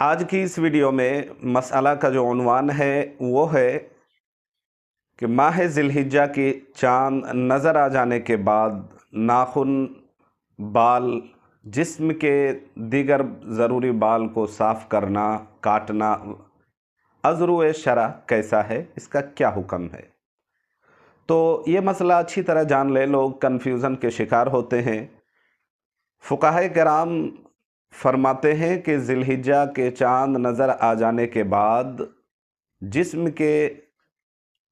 आज की इस वीडियो में मसला का जो उन्वान है वो है कि माह ज़िलहिज्जा की चाँद नज़र आ जाने के बाद नाखून, बाल, जिस्म के दीगर ज़रूरी बाल को साफ़ करना, काटना अज़्र शरअ कैसा है, इसका क्या हुक्म है। तो ये मसला अच्छी तरह जान ले, लोग कन्फ्यूज़न के शिकार होते हैं। फ़ुक़हा किराम फरमाते हैं कि ज़िलहिज्जा के चाँद नज़र आ जाने के बाद जिस्म के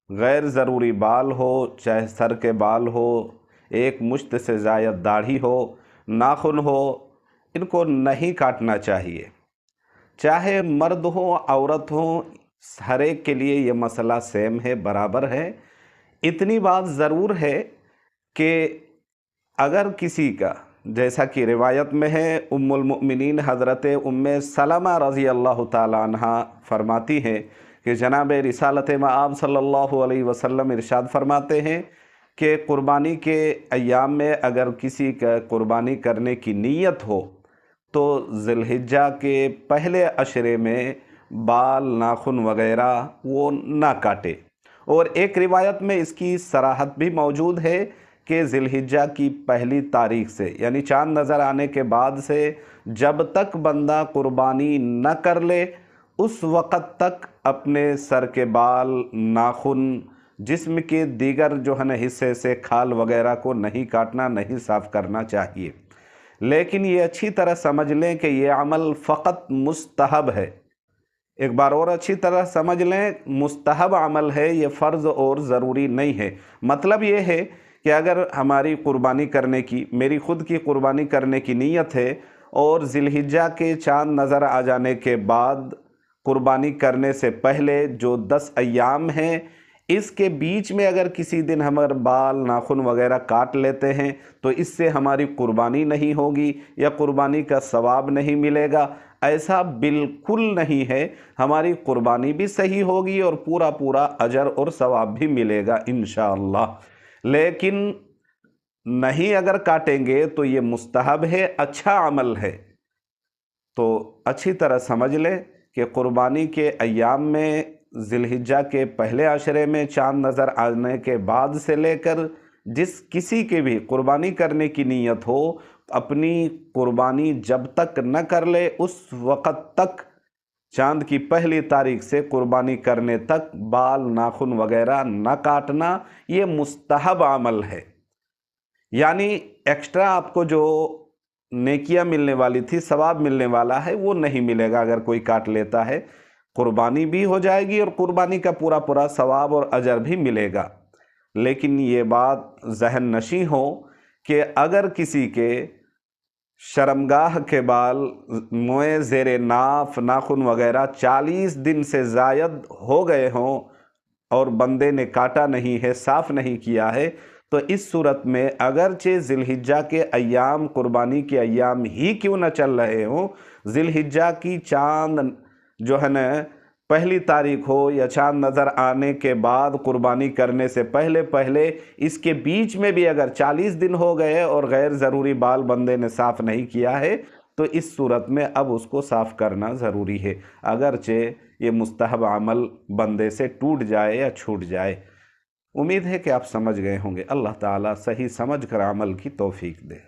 गैर ज़रूरी बाल हो, चाहे सर के बाल हो, एक मुश्त से ज़ायद दाढ़ी हो, नाखून हो, इनको नहीं काटना चाहिए। चाहे मर्द हो औरत हो, हर एक के लिए ये मसला सेम है, बराबर है। इतनी बात ज़रूर है कि अगर किसी का, जैसा कि रिवायत में है, उम्मुल मुमिनीन हज़रत उम्मे सलमा रज़ी अल्लाह ताला अन्हा फरमाती हैं कि जनाब रिसालत मआब सल्लल्लाहु अलैहि वसल्लम इरशाद फरमाते हैं कि कुर्बानी के अय्याम में अगर किसी का कुर्बानी करने की नीयत हो तो ज़िलहिज्जा के पहले अशरे में बाल, नाखून वग़ैरह वो ना काटे। और एक रिवायत में इसकी सराहत भी मौजूद है कि ज़िलहिज्जा की पहली तारीख से, यानी चाँद नज़र आने के बाद से जब तक बंदा कुर्बानी न कर ले उस वक़्त तक अपने सर के बाल, नाखून, जिस्म के दीगर जो है ना हिस्से से खाल वग़ैरह को नहीं काटना, नहीं साफ़ करना चाहिए। लेकिन ये अच्छी तरह समझ लें कि ये अमल फ़क़त मुस्तहब है। एक बार और अच्छी तरह समझ लें, मुस्तहब अमल है, ये फ़र्ज़ और ज़रूरी नहीं है। मतलब ये है कि अगर हमारी कुर्बानी करने की, मेरी ख़ुद की कुर्बानी करने की नीयत है और ज़िलहिज्जा के चाँद नज़र आ जाने के बाद कुर्बानी करने से पहले जो 10 अय्याम हैं, इसके बीच में अगर किसी दिन हमारे बाल, नाखून वग़ैरह काट लेते हैं तो इससे हमारी कुर्बानी नहीं होगी या कुर्बानी का सवाब नहीं मिलेगा। ऐसा बिल्कुल नहीं है, हमारी कुर्बानी भी सही होगी और पूरा पूरा अजर और सवाब भी मिलेगा इंशाअल्लाह। लेकिन नहीं अगर काटेंगे तो ये मुस्तहब है, अच्छा अमल है। तो अच्छी तरह समझ लें कि कुर्बानी के अय्याम में ज़िलहिज्जा के पहले अशरे में चाँद नज़र आने के बाद से लेकर जिस किसी के भी कुर्बानी करने की नीयत हो, अपनी कुर्बानी जब तक न कर ले उस वक़्त तक, चाँद की पहली तारीख से कुर्बानी करने तक बाल, नाखून वग़ैरह न काटना, ये मुस्तहब अमल है। यानी एक्स्ट्रा आपको जो नेकियां मिलने वाली थी, सवाब मिलने वाला है, वो नहीं मिलेगा अगर कोई काट लेता है। कुर्बानी भी हो जाएगी और कुर्बानी का पूरा पूरा सवाब और अजर भी मिलेगा। लेकिन ये बात ज़हन नशी हो कि अगर किसी के शर्मगाह के बाल, मोए ज़ेरे नाफ, नाखून वग़ैरह 40 दिन से ज़ायद हो गए हों और बंदे ने काटा नहीं है, साफ़ नहीं किया है, तो इस सूरत में अगरचे ज़िलहिज्जा के अय्याम, कुर्बानी के अय्याम ही क्यों न चल रहे हों, ज़िलहिज्जा की चाँद जो है न पहली तारीख हो या चाँद नज़र आने के बाद कुर्बानी करने से पहले पहले इसके बीच में भी अगर 40 दिन हो गए और गैर ज़रूरी बाल बंदे ने साफ़ नहीं किया है तो इस सूरत में अब उसको साफ़ करना ज़रूरी है, अगरचे ये मुस्तहब अमल बंदे से टूट जाए या छूट जाए। उम्मीद है कि आप समझ गए होंगे। अल्लाह ताला सही समझ कर अमल की तौफीक दे।